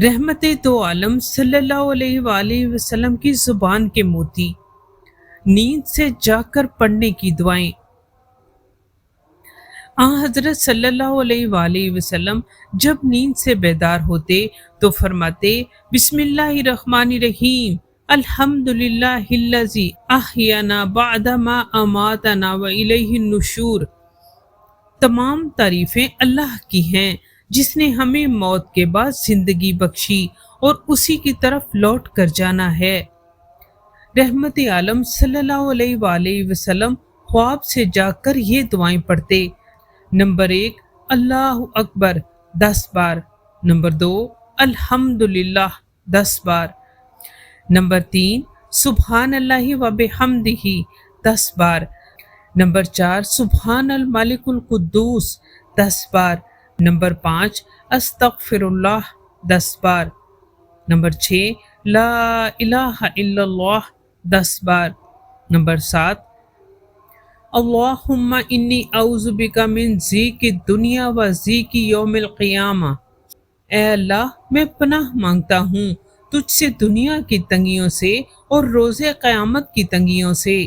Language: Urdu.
رحمت دو عالم صلی اللہ علیہ وآلہ وسلم کی زبان کے موتی، نیند سے جا کر پڑھنے کی دعائیں۔ حضرت صلی اللہ علیہ وآلہ وسلم جب نیند سے بیدار ہوتے تو فرماتے، بسم اللہ الرحمن الرحیم، الحمد للہ الذی احیانا بعد ما اماتنا والیہ النشور۔ تمام تعریفیں اللہ کی ہیں جس نے ہمیں موت کے بعد زندگی بخشی اور اسی کی طرف لوٹ کر جانا ہے۔ رحمت عالم صلی اللہ علیہ وآلہ وسلم خواب سے جا کر یہ دعائیں پڑھتے۔ نمبر 1، اللہ اکبر 10 بار۔ نمبر 2، الحمدللہ 10 بار۔ نمبر 3، سبحان اللہ و بحمدہ 10 بار۔ نمبر 4، سبحان الملک القدوس 10 بار۔ نمبر 5، استغفر اللہ 10 بار۔ نمبر 6، لا الہ الا اللہ 10 بار۔ نمبر 7، اللہم انی اعوذ بک من ضیق الدنیا و ضیق یوم القیامہ۔ اے اللہ، میں پناہ مانگتا ہوں تجھ سے دنیا کی تنگیوں سے اور روز قیامت کی تنگیوں سے۔